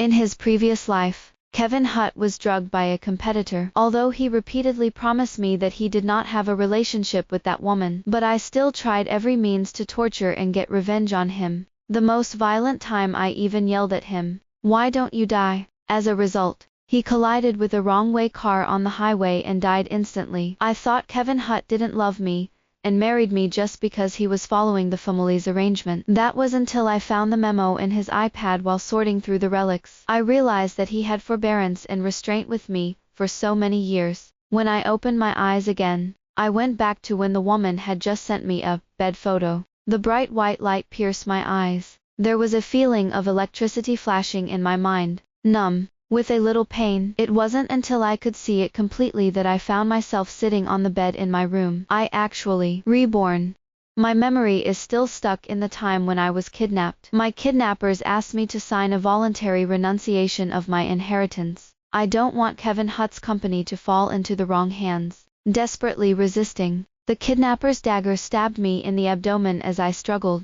In his previous life, Kevin Hutt was drugged by a competitor. Although he repeatedly promised me that he did not have a relationship with that woman, but I still tried every means to torture and get revenge on him. The most violent time I even yelled at him, "Why don't you die?" As a result, he collided with a wrong-way car on the highway and died instantly. I thought Kevin Hutt didn't love me, and married me just because he was following the family's arrangement. That was until I found the memo in his iPad while sorting through the relics. I realized that he had forbearance and restraint with me for so many years. When I opened my eyes again, I went back to when the woman had just sent me a bed photo. The bright white light pierced my eyes. There was a feeling of electricity flashing in my mind, numb, with a little pain. It wasn't until I could see it completely that I found myself sitting on the bed in my room. I actually reborn. My memory is still stuck in the time when I was kidnapped. My kidnappers asked me to sign a voluntary renunciation of my inheritance. I don't want Kevin Hutt's company to fall into the wrong hands. Desperately resisting, the kidnapper's dagger stabbed me in the abdomen as I struggled.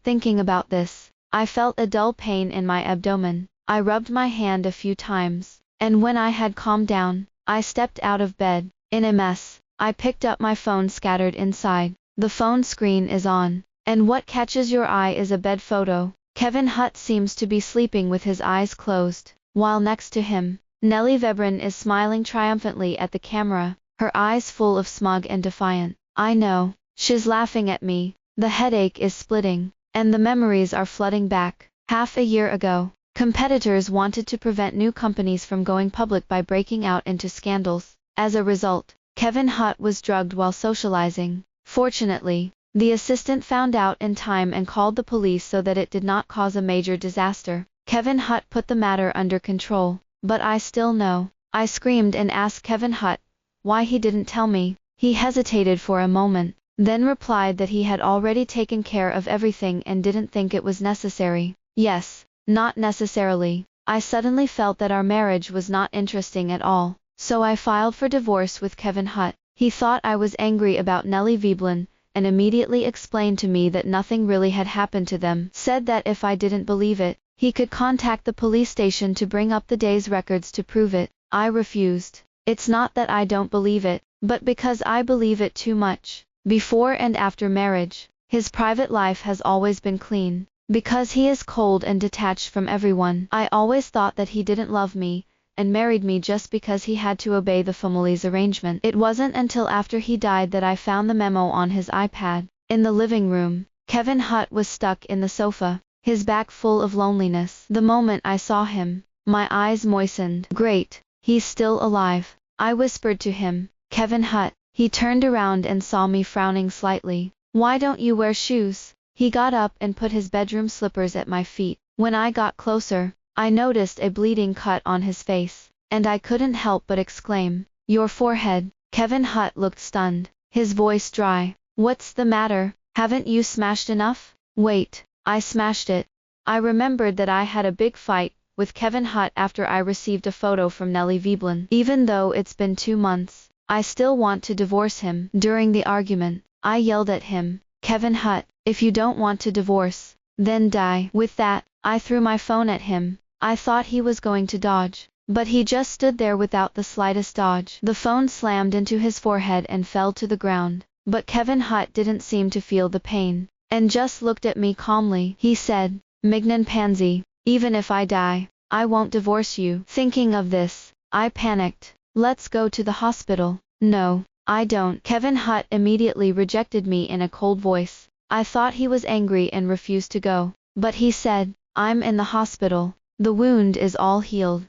Thinking about this, I felt a dull pain in my abdomen. I rubbed my hand a few times, and when I had calmed down, I stepped out of bed. In a mess, I picked up my phone scattered inside. The phone screen is on, and what catches your eye is a bed photo. Kevin Hutt seems to be sleeping with his eyes closed, while next to him, Nellie Vebren is smiling triumphantly at the camera, her eyes full of smug and defiant. I know, she's laughing at me. The headache is splitting, and the memories are flooding back. Half a year ago, competitors wanted to prevent new companies from going public by breaking out into scandals. As a result, Kevin Hutt was drugged while socializing. Fortunately, the assistant found out in time and called the police so that it did not cause a major disaster. Kevin Hutt put the matter under control, but I still know. I screamed and asked Kevin Hutt why he didn't tell me. He hesitated for a moment, then replied that he had already taken care of everything and didn't think it was necessary. Yes. Not necessarily. I suddenly felt that our marriage was not interesting at all, so I filed for divorce with Kevin Hutt. He thought I was angry about Nellie Veblen, and immediately explained to me that nothing really had happened to them. Said that if I didn't believe it, he could contact the police station to bring up the day's records to prove it. I refused. It's not that I don't believe it, but because I believe it too much. Before and after marriage, his private life has always been clean. Because he is cold and detached from everyone. I always thought that he didn't love me, and married me just because he had to obey the family's arrangement. It wasn't until after he died that I found the memo on his iPad. In the living room, Kevin Hutt was stuck in the sofa, his back full of loneliness. The moment I saw him, my eyes moistened. Great, he's still alive. I whispered to him, Kevin Hutt. He turned around and saw me frowning slightly. Why don't you wear shoes? He got up and put his bedroom slippers at my feet. When I got closer, I noticed a bleeding cut on his face, and I couldn't help but exclaim, "Your forehead." Kevin Hutt looked stunned, his voice dry. "What's the matter? Haven't you smashed enough?" "Wait, I smashed it." I remembered that I had a big fight with Kevin Hutt after I received a photo from Nellie Veblen. Even though it's been 2 months, I still want to divorce him. During the argument, I yelled at him, "Kevin Hutt, if you don't want to divorce, then die." With that, I threw my phone at him. I thought he was going to dodge, but he just stood there without the slightest dodge. The phone slammed into his forehead and fell to the ground, but Kevin Hutt didn't seem to feel the pain, and just looked at me calmly. He said, "Mignon Pansy, even if I die, I won't divorce you." Thinking of this, I panicked. "Let's go to the hospital." "No, I don't." Kevin Hutt immediately rejected me in a cold voice. I thought he was angry and refused to go, but he said, "I'm in the hospital. The wound is all healed."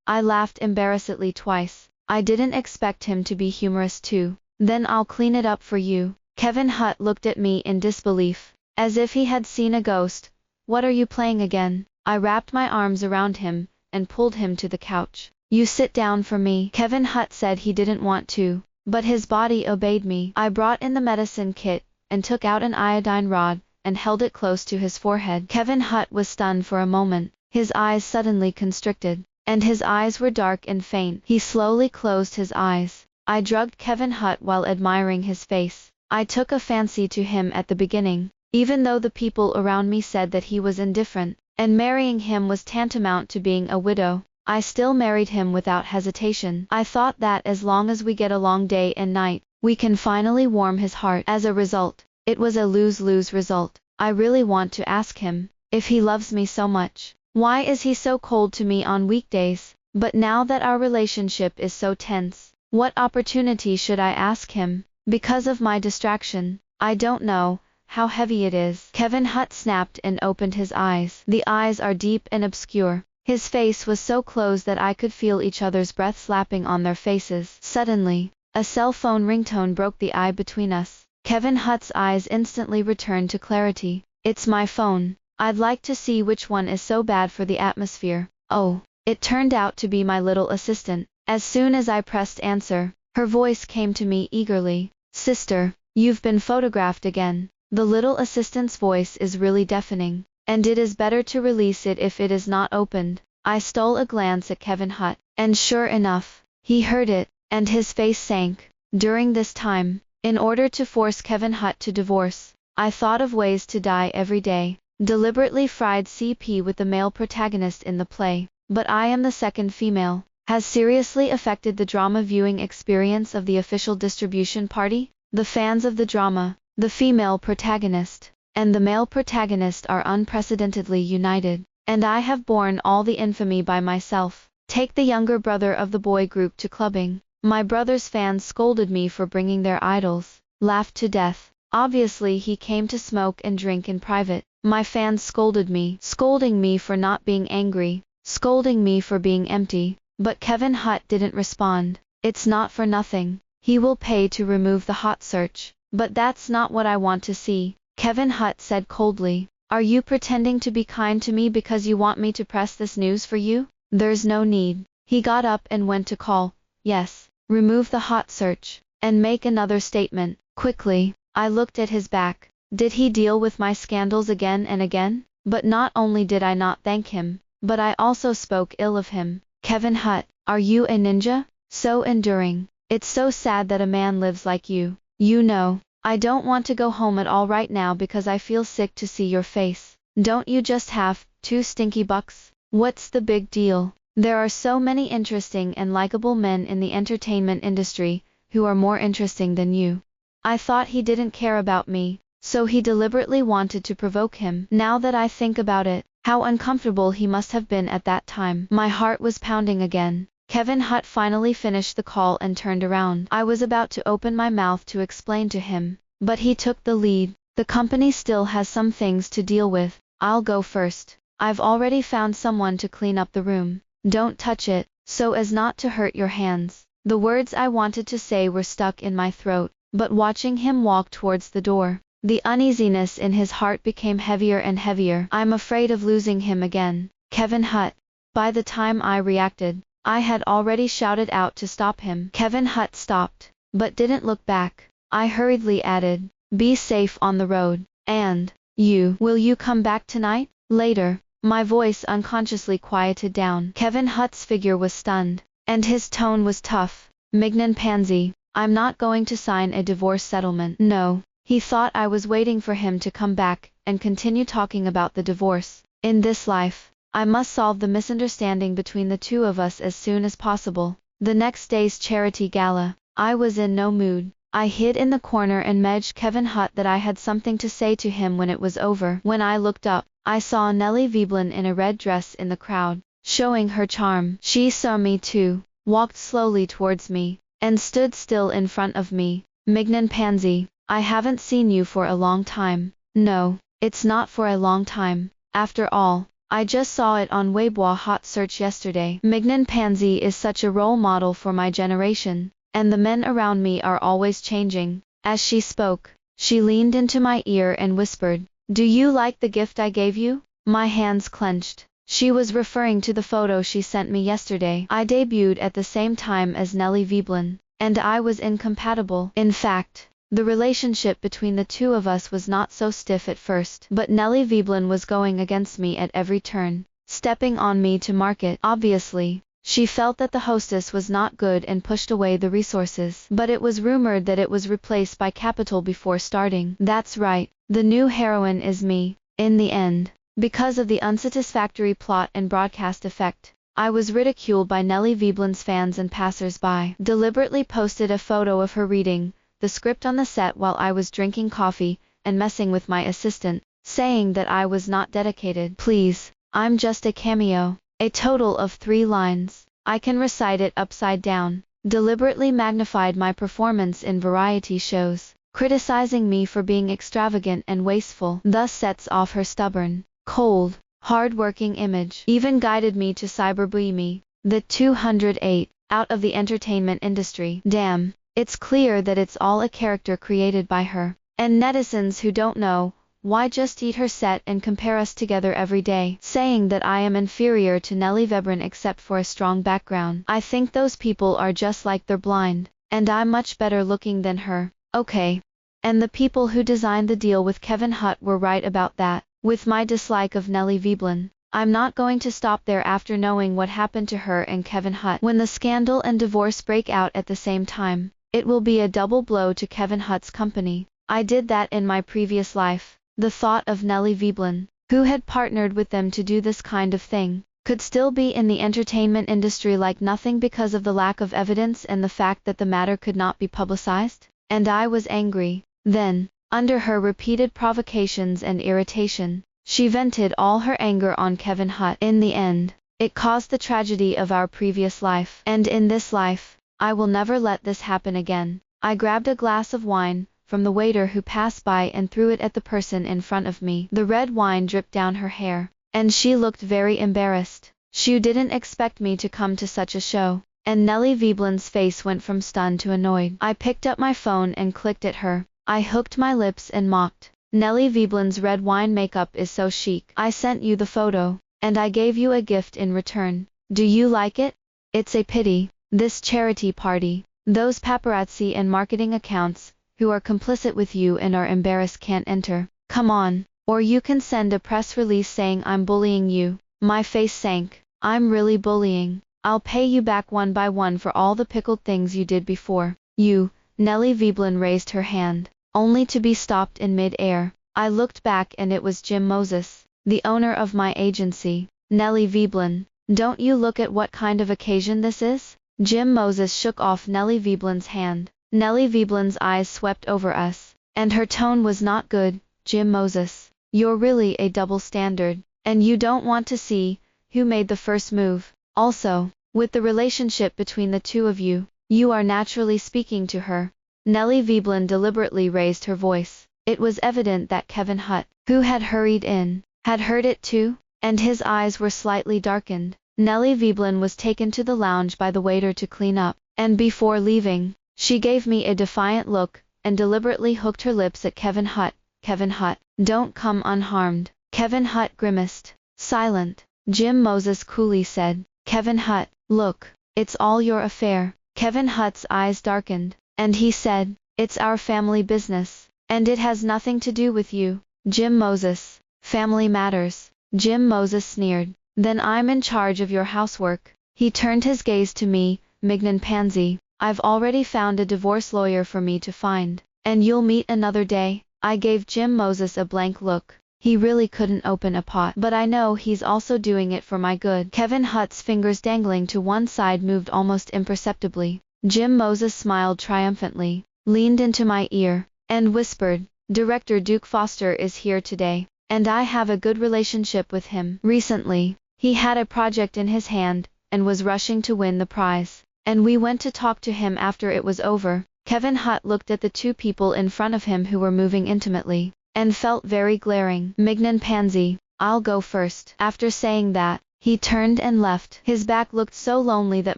I laughed embarrassedly twice. I didn't expect him to be humorous too. "Then I'll clean it up for you." Kevin Hutt looked at me in disbelief, as if he had seen a ghost. "What are you playing again?" I wrapped my arms around him and pulled him to the couch. "You sit down for me." Kevin Hutt said he didn't want to, but his body obeyed me. I brought in the medicine kit and took out an iodine rod and held it close to his forehead. Kevin Hutt was stunned for a moment. His eyes suddenly constricted, and his eyes were dark and faint. He slowly closed his eyes. I drugged Kevin Hutt while admiring his face. I took a fancy to him at the beginning, even though the people around me said that he was indifferent. and marrying him was tantamount to being a widow. I still married him without hesitation. I thought that as long as we get along day and night, we can finally warm his heart. As a result, it was a lose-lose result. I really want to ask him, if he loves me so much, why is he so cold to me on weekdays? But now that our relationship is so tense, what opportunity should I ask him? Because of my distraction, I don't know how heavy it is. Kevin Hutt snapped and opened his eyes. The eyes are deep and obscure. His face was so close that I could feel each other's breath slapping on their faces. Suddenly, a cell phone ringtone broke the eye between us. Kevin Hutt's eyes instantly returned to clarity. It's my phone. I'd like to see which one is so bad for the atmosphere. Oh, it turned out to be my little assistant. As soon as I pressed answer, her voice came to me eagerly. Sister, you've been photographed again. The little assistant's voice is really deafening, and it is better to release it if it is not opened. I stole a glance at Kevin Hutt, and sure enough, he heard it, and his face sank. During this time, in order to force Kevin Hutt to divorce, I thought of ways to die every day. Deliberately fried CP with the male protagonist in the play, but I am the second female, has seriously affected the drama viewing experience of the official distribution party. The fans of the drama, the female protagonist, and the male protagonist are unprecedentedly united, and I have borne all the infamy by myself. Take the younger brother of the boy group to clubbing. My brother's fans scolded me for bringing their idols, laughed to death. Obviously he came to smoke and drink in private. My fans scolded me, scolding me for not being angry, scolding me for being empty. But Kevin Hutt didn't respond. It's not for nothing. He will pay to remove the hot search. But that's not what I want to see, Kevin Hutt said coldly. Are you pretending to be kind to me because you want me to press this news for you? There's no need. He got up and went to call, yes, remove the hot search, and make another statement. Quickly, I looked at his back. Did he deal with my scandals again and again? But not only did I not thank him, but I also spoke ill of him. Kevin Hutt, are you a ninja? So enduring. It's so sad that a man lives like you. You know, I don't want to go home at all right now because I feel sick to see your face. Don't you just have 2 stinky bucks? What's the big deal? There are so many interesting and likable men in the entertainment industry who are more interesting than you. I thought he didn't care about me, so he deliberately wanted to provoke him. Now that I think about it, how uncomfortable he must have been at that time. My heart was pounding again. Kevin Hutt finally finished the call and turned around. I was about to open my mouth to explain to him, but he took the lead. The company still has some things to deal with. I'll go first. I've already found someone to clean up the room. Don't touch it, so as not to hurt your hands. The words I wanted to say were stuck in my throat, but watching him walk towards the door, the uneasiness in his heart became heavier and heavier. I'm afraid of losing him again. Kevin Hutt. By the time I reacted, I had already shouted out to stop him. Kevin Hutt stopped, but didn't look back. I hurriedly added, be safe on the road. And, will you come back tonight? Later. My voice unconsciously quieted down. Kevin Hutt's figure was stunned, and his tone was tough. Mignon Pansy, I'm not going to sign a divorce settlement. No. He thought I was waiting for him to come back and continue talking about the divorce. In this life, I must solve the misunderstanding between the two of us as soon as possible. The next day's charity gala, I was in no mood. I hid in the corner and messaged Kevin Hutt that I had something to say to him when it was over. When I looked up, I saw Nellie Veblen in a red dress in the crowd, showing her charm. She saw me too, walked slowly towards me, and stood still in front of me. Mignon Pansy, I haven't seen you for a long time. No, it's not for a long time. After all, I just saw it on Weibo Hot Search yesterday. Mignon Pansy is such a role model for my generation, and the men around me are always changing. As she spoke, she leaned into my ear and whispered, do you like the gift I gave you? My hands clenched. She was referring to the photo she sent me yesterday. I debuted at the same time as Nellie Veblen, and I was incompatible. In fact, the relationship between the two of us was not so stiff at first, but Nellie Veblen was going against me at every turn, stepping on me to market. Obviously, she felt that the hostess was not good and pushed away the resources. But it was rumored that it was replaced by Capital before starting. That's right, the new heroine is me. In the end, Because of the unsatisfactory plot and broadcast effect, I was ridiculed by Nellie Veeblin's fans and passers-by. Deliberately posted a photo of her reading the script on the set while I was drinking coffee and messing with my assistant, saying that I was not dedicated. Please, I'm just a cameo. A total of 3 lines. I can recite it upside down. Deliberately magnified my performance in variety shows, criticizing me for being extravagant and wasteful. Thus sets off her stubborn, cold, hard-working image. Even guided me to cyberbully me, the 208, out of the entertainment industry. Damn, it's clear that it's all a character created by her. And netizens who don't know, why just eat her set and compare us together every day, saying that I am inferior to Nellie Veebrin except for a strong background. I think those people are just like they're blind, and I'm much better looking than her. Okay. And the people who designed the deal with Kevin Hutt were right about that. With my dislike of Nellie Veeblin, I'm not going to stop there after knowing what happened to her and Kevin Hutt. When the scandal and divorce break out at the same time, it will be a double blow to Kevin Hutt's company. I did that in my previous life. The thought of Nellie Veeblin, who had partnered with them to do this kind of thing, could still be in the entertainment industry like nothing because of the lack of evidence and the fact that the matter could not be publicized. And I was angry. Then, under her repeated provocations and irritation, she vented all her anger on Kevin Hutt. In the end, it caused the tragedy of our previous life. And in this life, I will never let this happen again. I grabbed a glass of wine from the waiter who passed by and threw it at the person in front of me. The red wine dripped down her hair, and she looked very embarrassed. She didn't expect me to come to such a show, and Nellie Veeblin's face went from stunned to annoyed. I picked up my phone and clicked at her. I hooked my lips and mocked. Nellie Veeblin's red wine makeup is so chic. I sent you the photo, and I gave you a gift in return. Do you like it? It's a pity, this charity party, those paparazzi and marketing accounts, who are complicit with you and are embarrassed can't enter. Come on, or you can send a press release saying I'm bullying you. My face sank. I'm really bullying. I'll pay you back one by one for all the pickled things you did before. You, Nellie Veeblin raised her hand, only to be stopped in mid-air. I looked back and it was Jim Moses, the owner of my agency. Nellie Veeblin, don't you look at what kind of occasion this is? Jim Moses shook off Nellie Veeblin's hand. Nellie Veeblin's eyes swept over us, and her tone was not good. Jim Moses, you're really a double standard, and you don't want to see who made the first move. Also, with the relationship between the two of you, you are naturally speaking to her. Nellie Veeblin deliberately raised her voice. It was evident that Kevin Hutt, who had hurried in, had heard it too, and his eyes were slightly darkened. Nellie Veeblin was taken to the lounge by the waiter to clean up, and before leaving, she gave me a defiant look, and deliberately hooked her lips at Kevin Hutt. Kevin Hutt, don't come unharmed. Kevin Hutt grimaced. Silent. Jim Moses coolly said, Kevin Hutt, look, it's all your affair. Kevin Hutt's eyes darkened, and he said, it's our family business, and it has nothing to do with you. Jim Moses, family matters. Jim Moses sneered. Then I'm in charge of your housework. He turned his gaze to me. Mignon Pansy, I've already found a divorce lawyer for me to find, and you'll meet another day. I gave Jim Moses a blank look. He really couldn't open a pot, but I know he's also doing it for my good. Kevin Hutt's fingers dangling to one side moved almost imperceptibly. Jim Moses smiled triumphantly, leaned into my ear, and whispered, Director Duke Foster is here today, and I have a good relationship with him. Recently, he had a project in his hand, and was rushing to win the prize, and we went to talk to him after it was over. Kevin Hutt looked at the two people in front of him who were moving intimately, and felt very glaring. Mignon Pansy, I'll go first. After saying that, he turned and left. His back looked so lonely that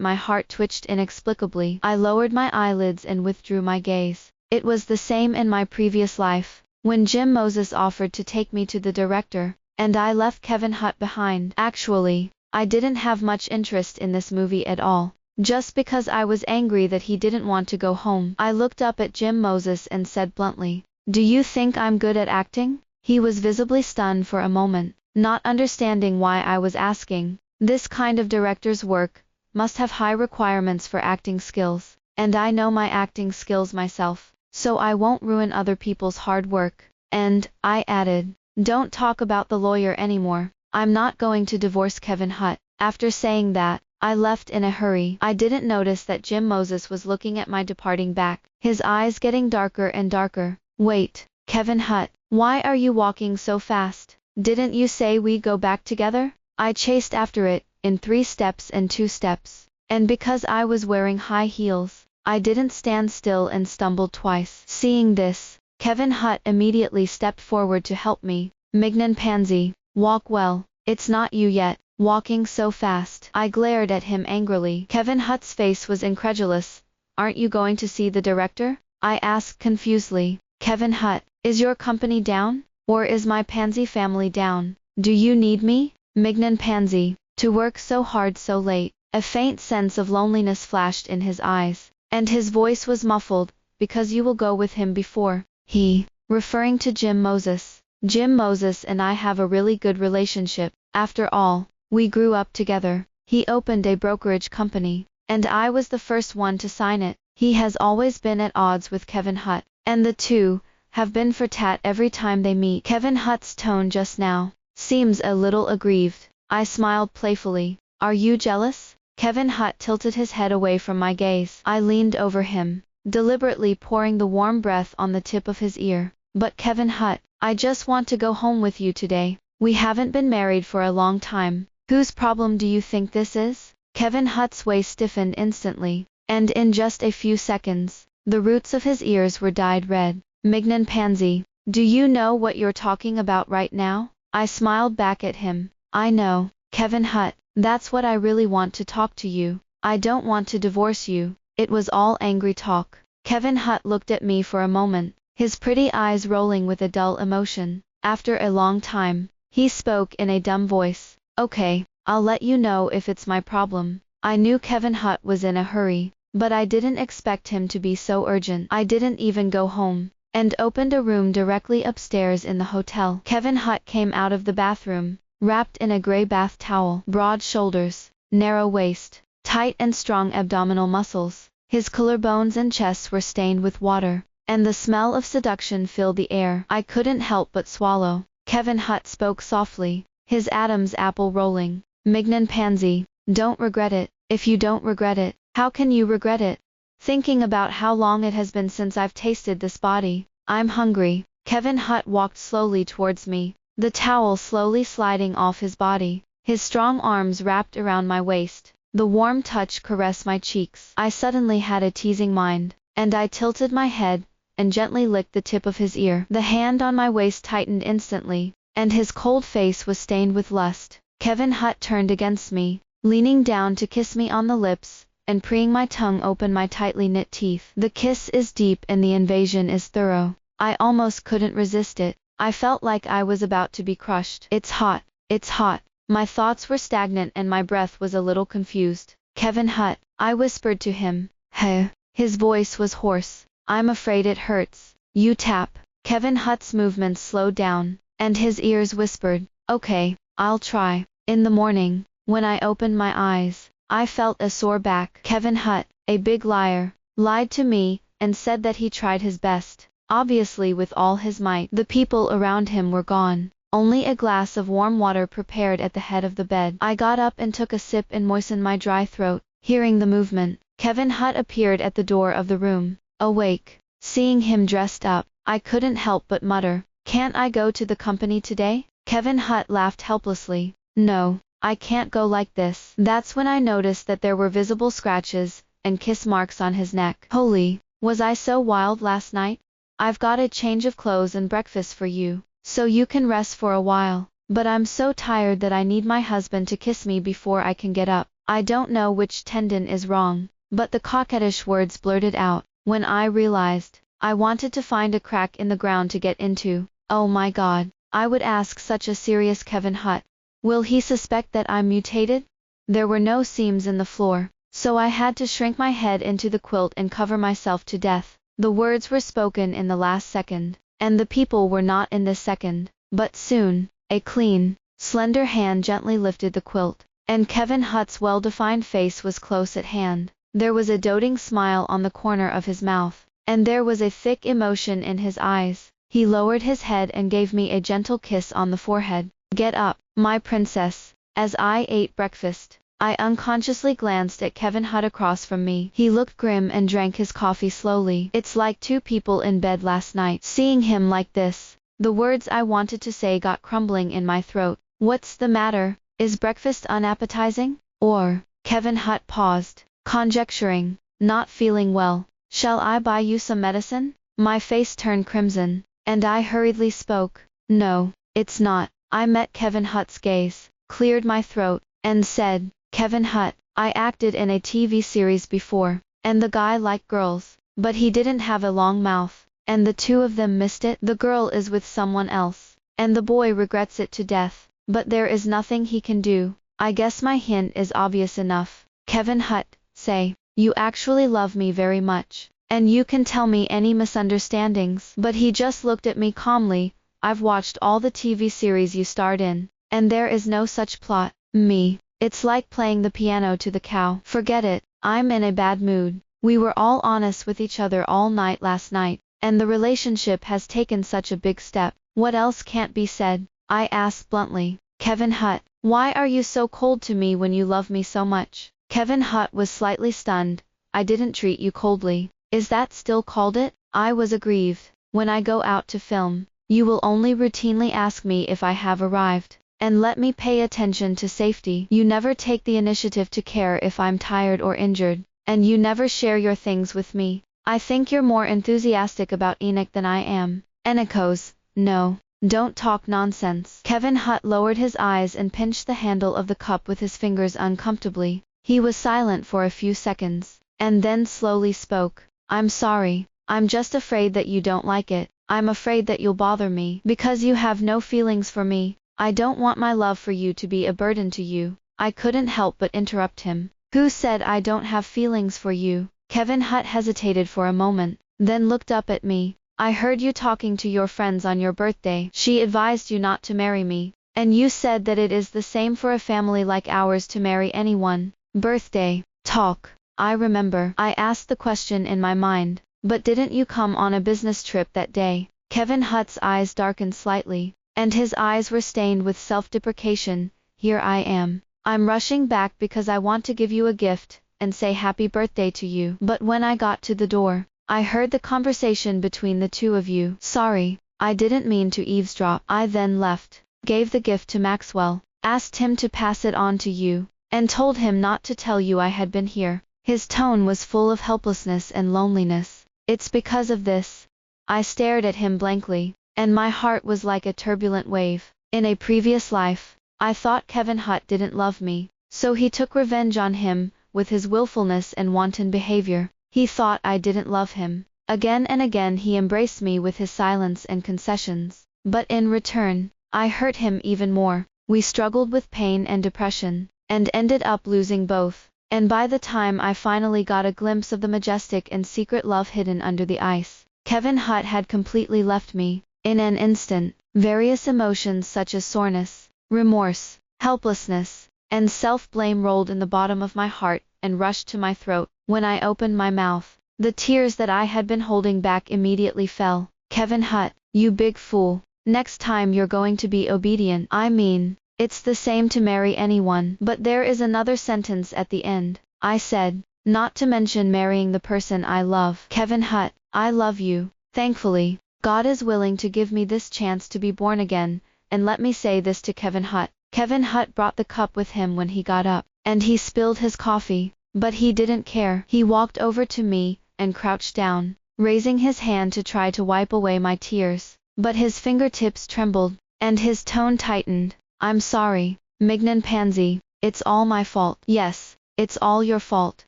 my heart twitched inexplicably. I lowered my eyelids and withdrew my gaze. It was the same in my previous life, when Jim Moses offered to take me to the director, and I left Kevin Hutt behind. Actually, I didn't have much interest in this movie at all, just because I was angry that he didn't want to go home. I looked up at Jim Moses and said bluntly, Do you think I'm good at acting? He was visibly stunned for a moment, not understanding why I was asking. This kind of director's work must have high requirements for acting skills, and I know my acting skills myself, so I won't ruin other people's hard work. And, I added, Don't talk about the lawyer anymore. I'm not going to divorce Kevin Hutt. After saying that, I left in a hurry. I didn't notice that Jim Moses was looking at my departing back, his eyes getting darker and darker. Wait, Kevin Hutt, why are you walking so fast? Didn't you say we'd go back together? I chased after it, in 3 steps and 2 steps. And because I was wearing high heels, I didn't stand still and stumbled twice. Seeing this, Kevin Hutt immediately stepped forward to help me. Mignon Pansy, walk well, it's not you yet, walking so fast. I glared at him angrily. Kevin Hutt's face was incredulous. Aren't you going to see the director? I asked confusedly. Kevin Hutt, is your company down? Or is my Pansy family down? Do you need me? Mignon Pansy, to work so hard so late. A faint sense of loneliness flashed in his eyes, and his voice was muffled, because you will go with him before he, referring to Jim Moses. Jim Moses and I have a really good relationship. After all, we grew up together. He opened a brokerage company, and I was the first one to sign it. He has always been at odds with Kevin Hutt, and the two have been for tat every time they meet. Kevin Hutt's tone just now seems a little aggrieved. I smiled playfully. Are you jealous? Kevin Hutt tilted his head away from my gaze. I leaned over him, deliberately pouring the warm breath on the tip of his ear. But Kevin Hutt, I just want to go home with you today. We haven't been married for a long time. Whose problem do you think this is? Kevin Hutt's waist stiffened instantly, and in just a few seconds, the roots of his ears were dyed red. Mignon Pansy, do you know what you're talking about right now? I smiled back at him. I know, Kevin Hutt, that's what I really want to talk to you. I don't want to divorce you. It was all angry talk. Kevin Hutt looked at me for a moment, his pretty eyes rolling with a dull emotion. After a long time, he spoke in a dumb voice. Okay, I'll let you know if it's my problem. I knew Kevin Hutt was in a hurry, but I didn't expect him to be so urgent. I didn't even go home, and opened a room directly upstairs in the hotel. Kevin Hutt came out of the bathroom, wrapped in a gray bath towel, broad shoulders, narrow waist, tight and strong abdominal muscles. His collarbones and chest were stained with water, and the smell of seduction filled the air. I couldn't help but swallow. Kevin Hutt spoke softly, his Adam's apple rolling. Mignon Pansy, don't regret it. If you don't regret it, how can you regret it? Thinking about how long it has been since I've tasted this body. I'm hungry. Kevin Hutt walked slowly towards me, the towel slowly sliding off his body, his strong arms wrapped around my waist. The warm touch caressed my cheeks. I suddenly had a teasing mind, and I tilted my head, and gently licked the tip of his ear. The hand on my waist tightened instantly, and his cold face was stained with lust. Kevin Hutt turned against me, leaning down to kiss me on the lips, and preying my tongue open my tightly knit teeth. The kiss is deep and the invasion is thorough. I almost couldn't resist it. I felt like I was about to be crushed. It's hot. It's hot. My thoughts were stagnant and my breath was a little confused. Kevin Hutt, I whispered to him. Hey. His voice was hoarse. I'm afraid it hurts. You tap. Kevin Hutt's movements slowed down, and his ears whispered, okay, I'll try. In the morning, when I opened my eyes, I felt a sore back. Kevin Hutt, a big liar, lied to me, and said that he tried his best, obviously with all his might. The people around him were gone. Only a glass of warm water prepared at the head of the bed. I got up and took a sip and moistened my dry throat. Hearing the movement, Kevin Hutt appeared at the door of the room, awake. Seeing him dressed up, I couldn't help but mutter, can't I go to the company today? Kevin Hutt laughed helplessly. No, I can't go like this. That's when I noticed that there were visible scratches and kiss marks on his neck. Holy, was I so wild last night? I've got a change of clothes and breakfast for you, so you can rest for a while. But I'm so tired that I need my husband to kiss me before I can get up. I don't know which tendon is wrong, but the coquettish words blurted out, when I realized, I wanted to find a crack in the ground to get into. Oh my God, I would ask such a serious Kevin Hutt. Will he suspect that I'm mutated? There were no seams in the floor, so I had to shrink my head into the quilt and cover myself to death. The words were spoken in the last second, and the people were not in this second, but soon, a clean, slender hand gently lifted the quilt, and Kevin Hutt's well-defined face was close at hand. There was a doting smile on the corner of his mouth, and there was a thick emotion in his eyes. He lowered his head and gave me a gentle kiss on the forehead. Get up, my princess. As I ate breakfast, I unconsciously glanced at Kevin Hutt across from me. He looked grim and drank his coffee slowly. It's like two people in bed last night. Seeing him like this, the words I wanted to say got crumbling in my throat. What's the matter? Is breakfast unappetizing? Or, Kevin Hutt paused, conjecturing, not feeling well. Shall I buy you some medicine? My face turned crimson, and I hurriedly spoke. No, it's not. I met Kevin Hutt's gaze, cleared my throat, and said, Kevin Hutt, I acted in a TV series before, and the guy liked girls, but he didn't have a long mouth, and the two of them missed it. The girl is with someone else, and the boy regrets it to death, but there is nothing he can do. I guess my hint is obvious enough. Kevin Hutt, say, you actually love me very much, and you can tell me any misunderstandings. But he just looked at me calmly. I've watched all the TV series you starred in, and there is no such plot. Me, it's like playing the piano to the cow. Forget it, I'm in a bad mood. We were all honest with each other all night last night, and the relationship has taken such a big step. What else can't be said? I asked bluntly. Kevin Hutt, why are you so cold to me when you love me so much? Kevin Hutt was slightly stunned. I didn't treat you coldly. Is that still called it? I was aggrieved. When I go out to film, you will only routinely ask me if I have arrived, and let me pay attention to safety. You never take the initiative to care if I'm tired or injured, and you never share your things with me. I think you're more enthusiastic about Enoch than I am. Enochos, no. Don't talk nonsense. Kevin Hutt lowered his eyes and pinched the handle of the cup with his fingers uncomfortably. He was silent for a few seconds, and then slowly spoke. I'm sorry. I'm just afraid that you don't like it. I'm afraid that you'll bother me, because you have no feelings for me. I don't want my love for you to be a burden to you. I couldn't help but interrupt him. Who said I don't have feelings for you? Kevin Hutt hesitated for a moment, then looked up at me. I heard you talking to your friends on your birthday. She advised you not to marry me, and you said that it is the same for a family like ours to marry anyone. Birthday talk. I remember. I asked the question in my mind. But didn't you come on a business trip that day? Kevin Hutt's eyes darkened slightly, and his eyes were stained with self-deprecation. Here I am. I'm rushing back because I want to give you a gift, and say happy birthday to you. But when I got to the door, I heard the conversation between the two of you. Sorry, I didn't mean to eavesdrop. I then left, gave the gift to Maxwell, asked him to pass it on to you, and told him not to tell you I had been here. His tone was full of helplessness and loneliness. It's because of this. I stared at him blankly, and my heart was like a turbulent wave. In a previous life, I thought Kevin Hutt didn't love me, so he took revenge on him, with his willfulness and wanton behavior. He thought I didn't love him. Again and again he embraced me with his silence and concessions. But in return, I hurt him even more. We struggled with pain and depression, and ended up losing both. And by the time I finally got a glimpse of the majestic and secret love hidden under the ice, Kevin Hutt had completely left me. In an instant, various emotions such as soreness, remorse, helplessness, and self-blame rolled in the bottom of my heart and rushed to my throat. When I opened my mouth, the tears that I had been holding back immediately fell. Kevin Hutt, you big fool. Next time you're going to be obedient. I mean, it's the same to marry anyone. But there is another sentence at the end, I said, not to mention marrying the person I love. Kevin Hutt, I love you. Thankfully, God is willing to give me this chance to be born again, and let me say this to Kevin Hutt. Kevin Hutt brought the cup with him when he got up, and he spilled his coffee, but he didn't care. He walked over to me, and crouched down, raising his hand to try to wipe away my tears, but his fingertips trembled, and his tone tightened. I'm sorry, Mignon Pansy, it's all my fault. Yes, it's all your fault.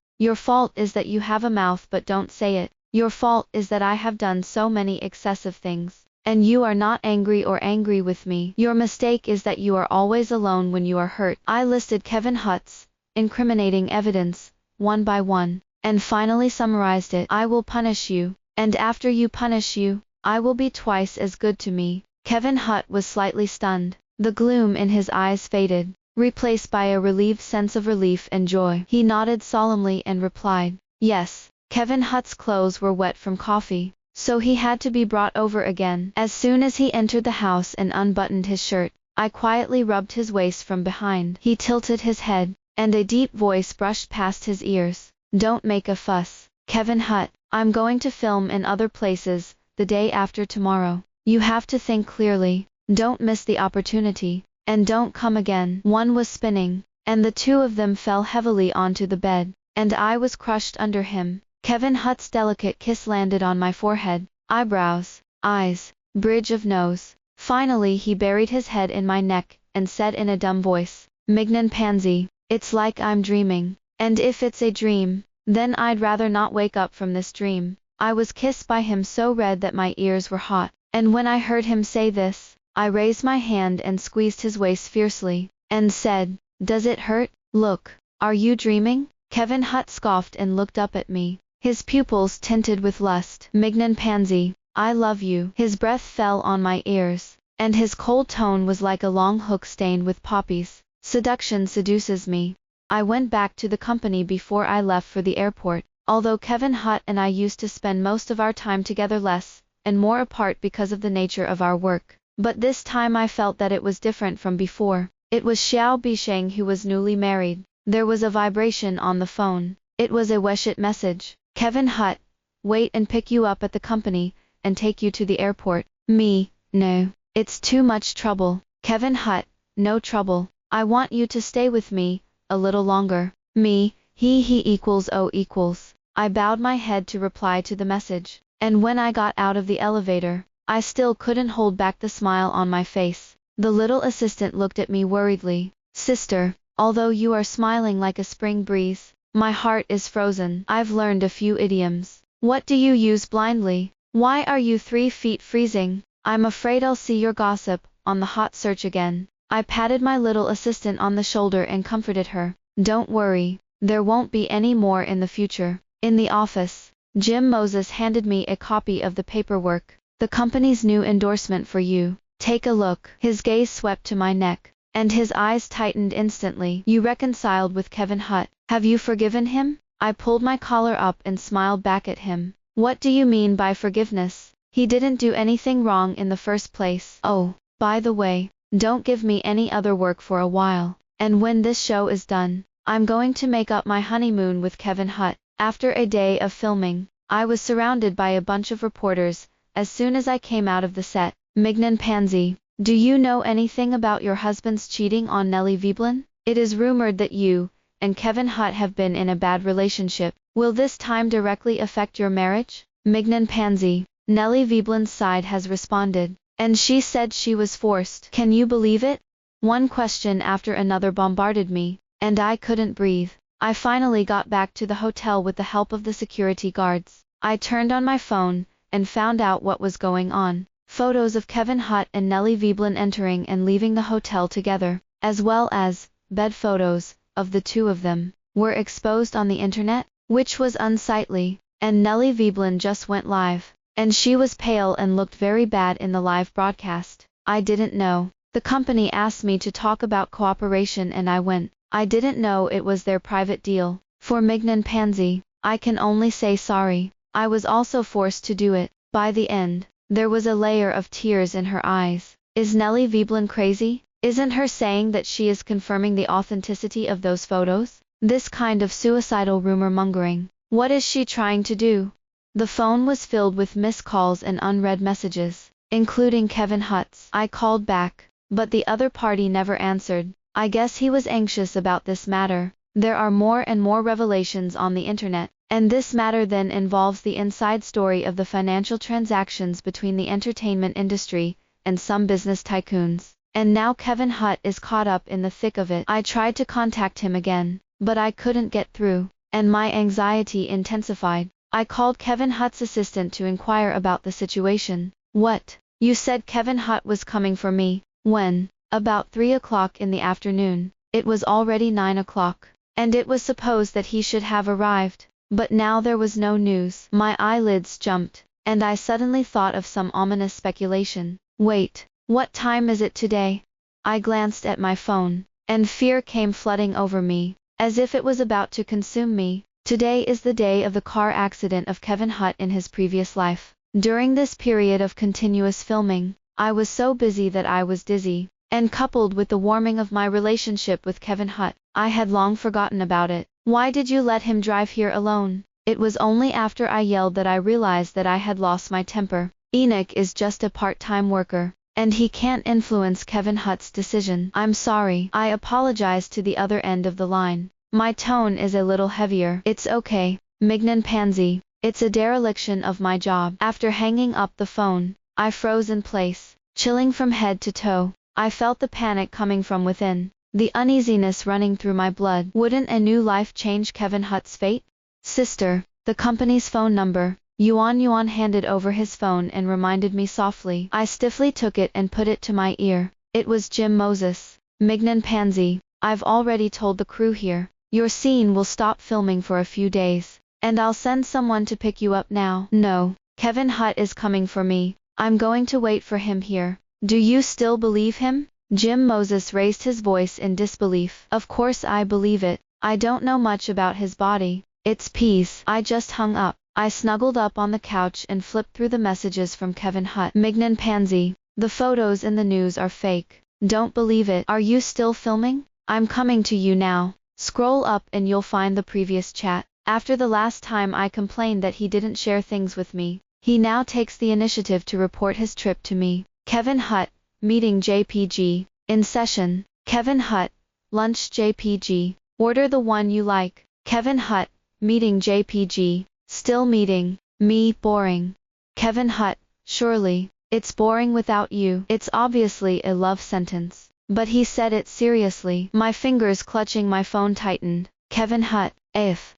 Your fault is that you have a mouth but don't say it. Your fault is that I have done so many excessive things, and you are not angry with me. Your mistake is that you are always alone when you are hurt. I listed Kevin Hutt's incriminating evidence, one by one, and finally summarized it. I will punish you, and after you punish you, I will be twice as good to me. Kevin Hutt was slightly stunned. The gloom in his eyes faded, replaced by a relieved sense of relief and joy. He nodded solemnly and replied, yes. Kevin Hutt's clothes were wet from coffee, so he had to be brought over again. As soon as he entered the house and unbuttoned his shirt, I quietly rubbed his waist from behind. He tilted his head, and a deep voice brushed past his ears. Don't make a fuss, Kevin Hutt. I'm going to film in other places, the day after tomorrow. You have to think clearly, don't miss the opportunity, and don't come again. One was spinning, and the two of them fell heavily onto the bed, and I was crushed under him. Kevin Hutt's delicate kiss landed on my forehead, eyebrows, eyes, bridge of nose. Finally he buried his head in my neck, and said in a dumb voice, Mignon Pansy, it's like I'm dreaming, and if it's a dream, then I'd rather not wake up from this dream. I was kissed by him so red that my ears were hot, and when I heard him say this, I raised my hand and squeezed his waist fiercely, and said, does it hurt? Look, are you dreaming? Kevin Hutt scoffed and looked up at me, his pupils tinted with lust. Mignon Pansy, I love you. His breath fell on my ears, and his cold tone was like a long hook stained with poppies. Seduction seduces me. I went back to the company before I left for the airport, although Kevin Hutt and I used to spend most of our time together less and more apart because of the nature of our work. But this time I felt that it was different from before. It was Xiao Bisheng who was newly married. There was a vibration on the phone. It was a Weshit message. Kevin Hutt, wait and pick you up at the company, and take you to the airport. Me, no, it's too much trouble. Kevin Hutt, no trouble. I want you to stay with me a little longer. Me, he equals O equals. I bowed my head to reply to the message, and when I got out of the elevator, I still couldn't hold back the smile on my face. The little assistant looked at me worriedly. Sister, although you are smiling like a spring breeze, my heart is frozen. I've learned a few idioms. What do you use blindly? Why are you 3 feet freezing? I'm afraid I'll see your gossip on the hot search again. I patted my little assistant on the shoulder and comforted her. Don't worry, there won't be any more in the future. In the office, Jim Moses handed me a copy of the paperwork. The company's new endorsement for you. Take a look. His gaze swept to my neck, and his eyes tightened instantly. You reconciled with Kevin Hutt. Have you forgiven him? I pulled my collar up and smiled back at him. What do you mean by forgiveness? He didn't do anything wrong in the first place. Oh, by the way, don't give me any other work for a while, and when this show is done, I'm going to make up my honeymoon with Kevin Hutt. After a day of filming, I was surrounded by a bunch of reporters. As soon as I came out of the set, Mignon Pansy, do you know anything about your husband's cheating on Nelly Veblen? It is rumored that you and Kevin Hutt have been in a bad relationship. Will this time directly affect your marriage? Mignon Pansy, Nelly Veblen's side has responded, and she said she was forced. Can you believe it? One question after another bombarded me, and I couldn't breathe. I finally got back to the hotel with the help of the security guards. I turned on my phone and found out what was going on. Photos of Kevin Hutt and Nelly Veblen entering and leaving the hotel together, as well as bed photos of the two of them, were exposed on the internet, which was unsightly, and Nelly Veblen just went live, and she was pale and looked very bad in the live broadcast. I didn't know. The company asked me to talk about cooperation and I went. I didn't know it was their private deal. For Mignon Pansy, I can only say sorry. I was also forced to do it. By the end, there was a layer of tears in her eyes. Is Nelly Veblen crazy? Isn't her saying that she is confirming the authenticity of those photos? This kind of suicidal rumor mongering. What is she trying to do? The phone was filled with missed calls and unread messages, including Kevin Hutt's. I called back, but the other party never answered. I guess he was anxious about this matter. There are more and more revelations on the internet, and this matter then involves the inside story of the financial transactions between the entertainment industry and some business tycoons. And now Kevin Hutt is caught up in the thick of it. I tried to contact him again, but I couldn't get through, and my anxiety intensified. I called Kevin Hutt's assistant to inquire about the situation. What? You said Kevin Hutt was coming for me. When? About 3 o'clock in the afternoon. It was already 9 o'clock, and it was supposed that he should have arrived. But now there was no news. My eyelids jumped, and I suddenly thought of some ominous speculation. Wait, what time is it today? I glanced at my phone, and fear came flooding over me, as if it was about to consume me. Today is the day of the car accident of Kevin Hutt in his previous life. During this period of continuous filming, I was so busy that I was dizzy, and coupled with the warming of my relationship with Kevin Hutt, I had long forgotten about it. Why did you let him drive here alone? It was only after I yelled that I realized that I had lost my temper. Enoch is just a part-time worker, and he can't influence Kevin Hutt's decision. I'm sorry. I apologized to the other end of the line. My tone is a little heavier. It's okay, Mignon Pansy. It's a dereliction of my job. After hanging up the phone, I froze in place, chilling from head to toe. I felt the panic coming from within, the uneasiness running through my blood. Wouldn't a new life change Kevin Hutt's fate? Sister, the company's phone number. Yuan handed over his phone and reminded me softly. I stiffly took it and put it to my ear. It was Jim Moses. Mignon Pansy, I've already told the crew here. Your scene will stop filming for a few days, and I'll send someone to pick you up now. No, Kevin Hutt is coming for me. I'm going to wait for him here. Do you still believe him? Jim Moses raised his voice in disbelief. Of course I believe it. I don't know much about his body. It's peace. I just hung up. I snuggled up on the couch and flipped through the messages from Kevin Hutt. Mignon Pansy, the photos in the news are fake. Don't believe it. Are you still filming? I'm coming to you now. Scroll up and you'll find the previous chat. After the last time I complained that he didn't share things with me, he now takes the initiative to report his trip to me. Kevin Hutt, meeting JPG, in session. Kevin Hutt, lunch JPG, order the one you like. Kevin Hutt, meeting JPG, still meeting, me, boring. Kevin Hutt, surely, it's boring without you. It's obviously a love sentence, but he said it seriously. My fingers clutching my phone tightened. Kevin Hutt, if,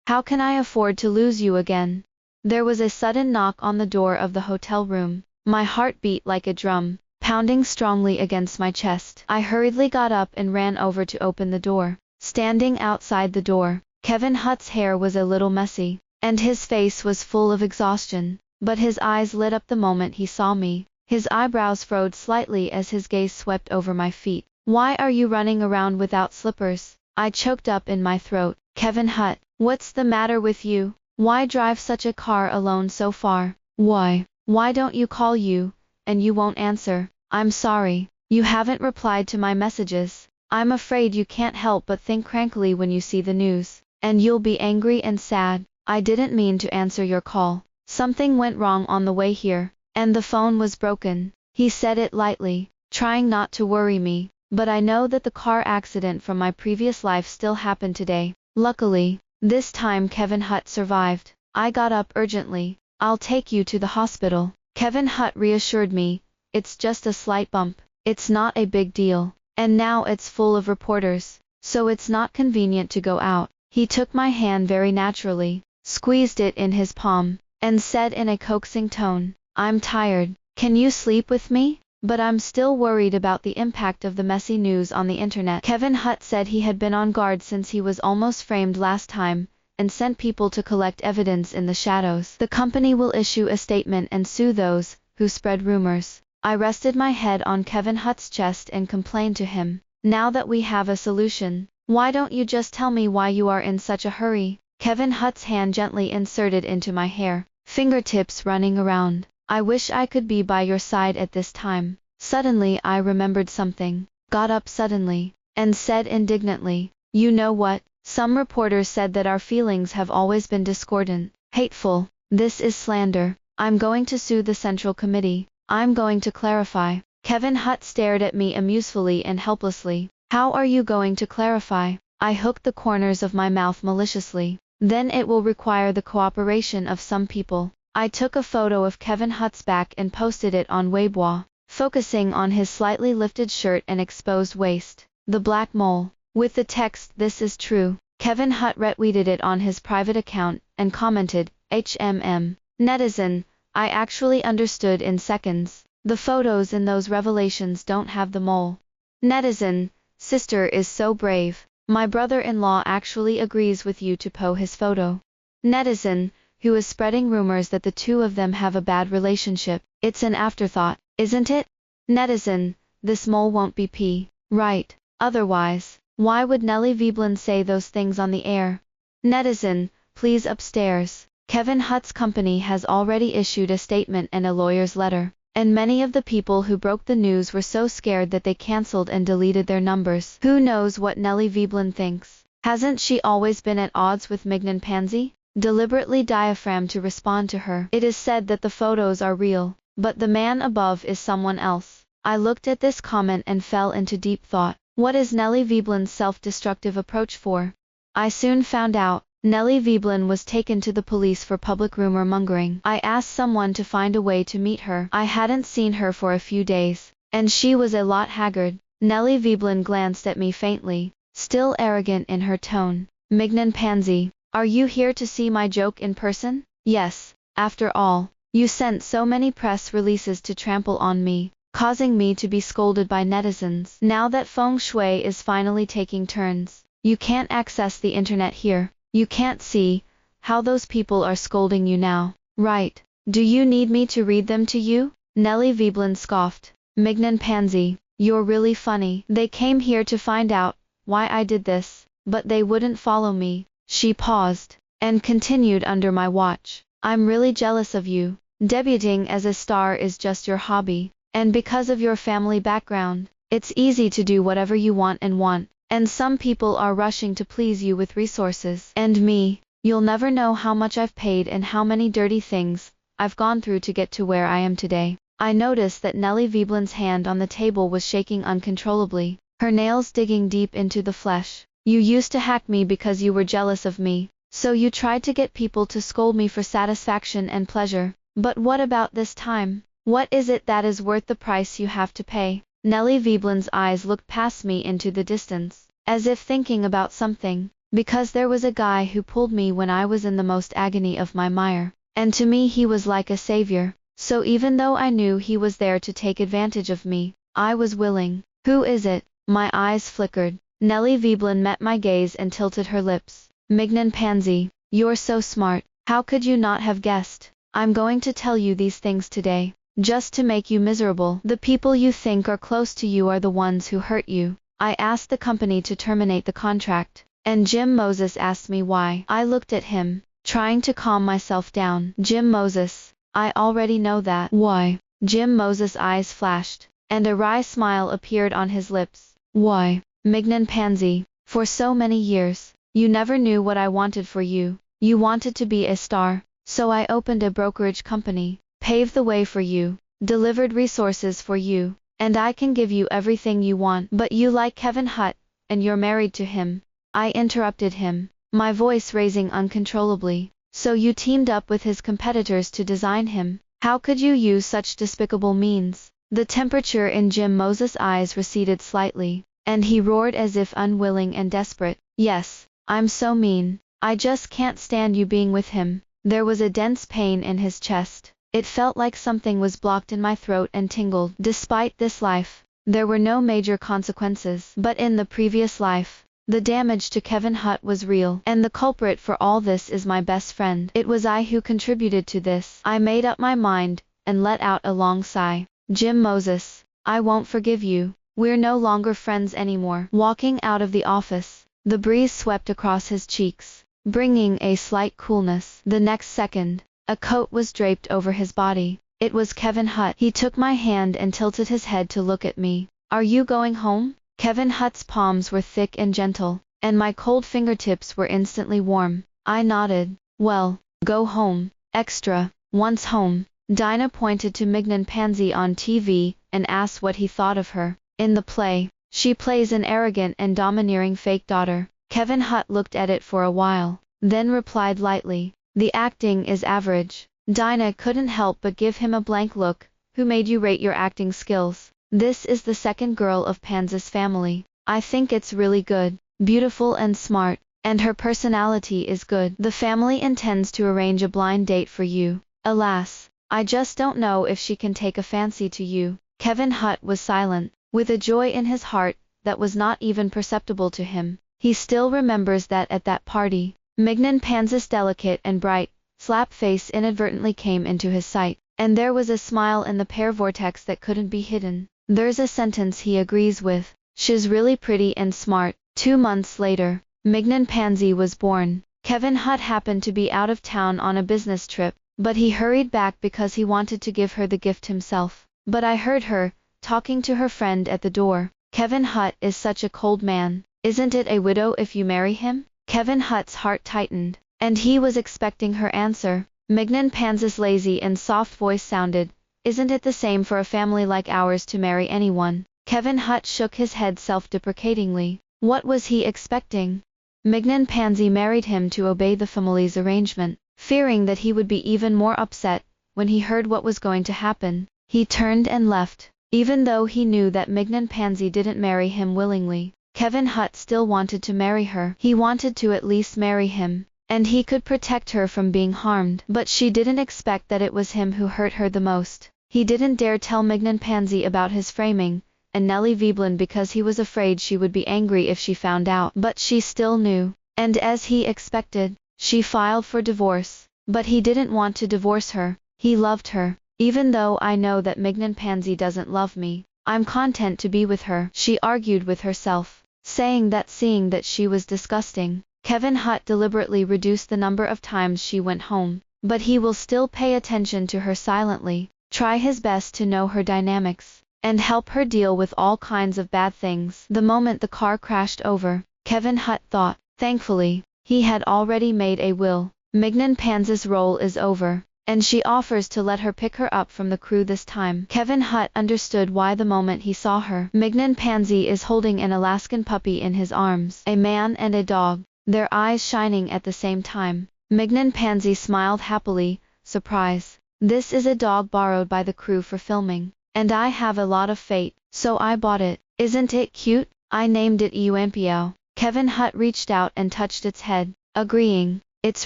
how can I afford to lose you again? There was a sudden knock on the door of the hotel room. My heart beat like a drum, pounding strongly against my chest. I hurriedly got up and ran over to open the door. Standing outside the door, Kevin Hutt's hair was a little messy, and his face was full of exhaustion, but his eyes lit up the moment he saw me. His eyebrows furrowed slightly as his gaze swept over my feet. Why are you running around without slippers? I choked up in my throat. Kevin Hutt, what's the matter with you? Why drive such a car alone so far? Why don't you call you, and you won't answer? I'm sorry, you haven't replied to my messages. I'm afraid you can't help but think crankily when you see the news, and you'll be angry and sad. I didn't mean to answer your call. Something went wrong on the way here, and the phone was broken. He said it lightly, trying not to worry me, but I know that the car accident from my previous life still happened today. Luckily, this time Kevin Hutt survived. I got up urgently. I'll take you to the hospital. Kevin Hutt reassured me. It's just a slight bump. It's not a big deal. And now it's full of reporters, so it's not convenient to go out. He took my hand very naturally, squeezed it in his palm, and said in a coaxing tone, I'm tired. Can you sleep with me? But I'm still worried about the impact of the messy news on the internet. Kevin Hutt said he had been on guard since he was almost framed last time, and sent people to collect evidence in the shadows. The company will issue a statement and sue those who spread rumors. I rested my head on Kevin Hutt's chest and complained to him. Now that we have a solution, why don't you just tell me why you are in such a hurry? Kevin Hutt's hand gently inserted into my hair, fingertips running around. I wish I could be by your side at this time. Suddenly I remembered something, got up suddenly, and said indignantly, you know what? Some reporters said that our feelings have always been discordant, hateful. This is slander. I'm going to sue the Central Committee. I'm going to clarify. Kevin Hutt stared at me amusefully and helplessly. How are you going to clarify? I hooked the corners of my mouth maliciously. Then it will require the cooperation of some people. I took a photo of Kevin Hutt's back and posted it on Weibo, focusing on his slightly lifted shirt and exposed waist, the black mole, with the text, "This is true." Kevin Hutt retweeted it on his private account, and commented, Netizen, I actually understood in seconds. The photos in those revelations don't have the mole. Netizen, sister is so brave. My brother-in-law actually agrees with you to post his photo. Netizen, who is spreading rumors that the two of them have a bad relationship. It's an afterthought, isn't it? Netizen, this mole won't be right. Otherwise, why would Nelly Veblen say those things on the air? Netizen, please upstairs. Kevin Hutt's company has already issued a statement and a lawyer's letter, and many of the people who broke the news were so scared that they cancelled and deleted their numbers. Who knows what Nellie Veblen thinks? Hasn't she always been at odds with Mignon Pansy? Deliberately diaphragmed to respond to her. It is said that the photos are real, but the man above is someone else. I looked at this comment and fell into deep thought. What is Nellie Veblen's self-destructive approach for? I soon found out. Nellie Veblen was taken to the police for public rumor mongering. I asked someone to find a way to meet her. I hadn't seen her for a few days, and she was a lot haggard. Nellie Veblen glanced at me faintly, still arrogant in her tone. Mignon Pansy, are you here to see my joke in person? Yes, after all, you sent so many press releases to trample on me, causing me to be scolded by netizens. Now that feng shui is finally taking turns, you can't access the internet here. You can't see how those people are scolding you now, right? Do you need me to read them to you? Nellie Veblen scoffed. Mignon Pansy, you're really funny. They came here to find out why I did this, but they wouldn't follow me. She paused, and continued under my watch. I'm really jealous of you. Debuting as a star is just your hobby, and because of your family background, it's easy to do whatever you want. And some people are rushing to please you with resources. And me, you'll never know how much I've paid and how many dirty things I've gone through to get to where I am today. I noticed that Nellie Veblen's hand on the table was shaking uncontrollably, her nails digging deep into the flesh. You used to hack me because you were jealous of me, so you tried to get people to scold me for satisfaction and pleasure. But what about this time? What is it that is worth the price you have to pay? Nellie Veblen's eyes looked past me into the distance, as if thinking about something, because there was a guy who pulled me when I was in the most agony of my mire, and to me he was like a savior, so even though I knew he was there to take advantage of me, I was willing. Who is it? My eyes flickered. Nellie Veblen met my gaze and tilted her lips. Mignon Pansy, you're so smart, how could you not have guessed? I'm going to tell you these things today, just to make you miserable. The people you think are close to you are the ones who hurt you. I asked the company to terminate the contract, and Jim Moses asked me why. I looked at him, trying to calm myself down. Jim Moses, I already know that. Why? Jim Moses' eyes flashed, and a wry smile appeared on his lips. Why? Mignon Pansy, for so many years, you never knew what I wanted for you. You wanted to be a star, so I opened a brokerage company, paved the way for you, delivered resources for you, and I can give you everything you want. But you like Kevin Hutt, and you're married to him. I interrupted him, my voice raising uncontrollably. So you teamed up with his competitors to design him. How could you use such despicable means? The temperature in Jim Moses' eyes receded slightly, and he roared as if unwilling and desperate. Yes, I'm so mean. I just can't stand you being with him. There was a dense pain in his chest. It felt like something was blocked in my throat and tingled. Despite this life, there were no major consequences. But in the previous life, the damage to Kevin Hutt was real, and the culprit for all this is my best friend. It was I who contributed to this. I made up my mind, and let out a long sigh. Jim Moses, I won't forgive you. We're no longer friends anymore. Walking out of the office, the breeze swept across his cheeks, bringing a slight coolness. The next second, a coat was draped over his body. It was Kevin Hutt. He took my hand and tilted his head to look at me. Are you going home? Kevin Hutt's palms were thick and gentle, and my cold fingertips were instantly warm. I nodded. Well, go home. Extra. Once home, Dinah pointed to Mignon Pansy on TV, and asked what he thought of her. In the play, she plays an arrogant and domineering fake daughter. Kevin Hutt looked at it for a while, then replied lightly, the acting is average. Dinah couldn't help but give him a blank look. Who made you rate your acting skills? This is the second girl of Panza's family. I think it's really good, beautiful and smart, and her personality is good. The family intends to arrange a blind date for you. Alas, I just don't know if she can take a fancy to you. Kevin Hutt was silent, with a joy in his heart that was not even perceptible to him. He still remembers that at that party, Mignon Panza's delicate and bright, slap face inadvertently came into his sight, and there was a smile in the pear vortex that couldn't be hidden. There's a sentence he agrees with. She's really pretty and smart. 2 months later, Mignon Pansy was born. Kevin Hutt happened to be out of town on a business trip, but he hurried back because he wanted to give her the gift himself. But I heard her talking to her friend at the door. Kevin Hutt is such a cold man. Isn't it a widow if you marry him? Kevin Hutt's heart tightened, and he was expecting her answer. Mignon Panz's lazy and soft voice sounded, "Isn't it the same for a family like ours to marry anyone?" Kevin Hutt shook his head self-deprecatingly. What was he expecting? Mignon Pansy married him to obey the family's arrangement. Fearing that he would be even more upset when he heard what was going to happen, he turned and left. Even though he knew that Mignon Pansy didn't marry him willingly, Kevin Hutt still wanted to marry her. He wanted to at least marry him, and he could protect her from being harmed. But she didn't expect that it was him who hurt her the most. He didn't dare tell Mignon Pansy about his framing and Nellie Veblen because he was afraid she would be angry if she found out. But she still knew, and as he expected, she filed for divorce. But he didn't want to divorce her. He loved her. Even though I know that Mignon Pansy doesn't love me, I'm content to be with her, she argued with herself, saying that seeing that she was disgusting. Kevin Hutt deliberately reduced the number of times she went home, but he will still pay attention to her silently, try his best to know her dynamics, and help her deal with all kinds of bad things. The moment the car crashed over, Kevin Hutt thought, thankfully, he had already made a will. Mignon Panz's role is over, and she offers to let her pick her up from the crew this time. Kevin Hutt understood why the moment he saw her. Mignon Pansy is holding an Alaskan puppy in his arms, a man and a dog, their eyes shining at the same time. Mignon Pansy smiled happily, surprise. This is a dog borrowed by the crew for filming, and I have a lot of faith, so I bought it. Isn't it cute? I named it Eumpiao. Kevin Hutt reached out and touched its head, agreeing. It's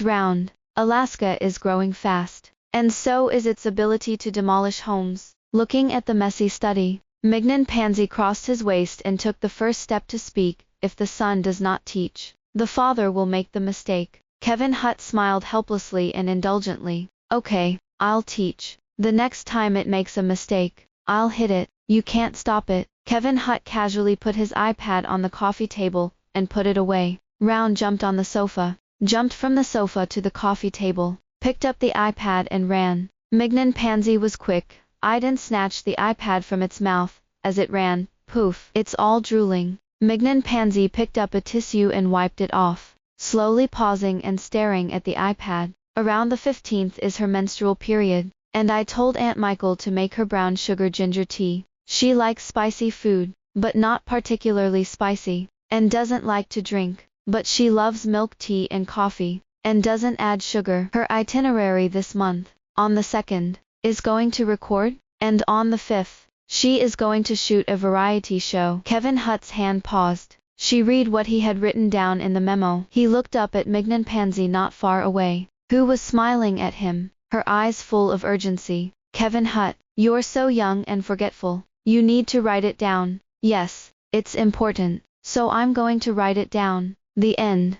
round. Alaska is growing fast, and so is its ability to demolish homes. Looking at the messy study, Mignon Pansy crossed his waist and took the first step to speak. If the son does not teach, the father will make the mistake. Kevin Hutt smiled helplessly and indulgently. Okay, I'll teach. The next time it makes a mistake, I'll hit it. You can't stop it. Kevin Hutt casually put his iPad on the coffee table and put it away. Round jumped on the sofa, jumped from the sofa to the coffee table, picked up the iPad and ran. Mignon Pansy was quick-eyed and snatched the iPad from its mouth. As it ran, poof, it's all drooling. Mignon Pansy picked up a tissue and wiped it off, slowly pausing and staring at the iPad. Around the 15th is her menstrual period, and I told Aunt Michael to make her brown sugar ginger tea. She likes spicy food, but not particularly spicy, and doesn't like to drink, but she loves milk tea and coffee, and doesn't add sugar. Her itinerary this month, on the 2nd, is going to record, and on the 5th, she is going to shoot a variety show. Kevin Hutt's hand paused. She read what he had written down in the memo. He looked up at Mignon Pansy not far away, who was smiling at him, her eyes full of urgency. Kevin Hutt, you're so young and forgetful. You need to write it down. Yes, it's important, so I'm going to write it down. The end.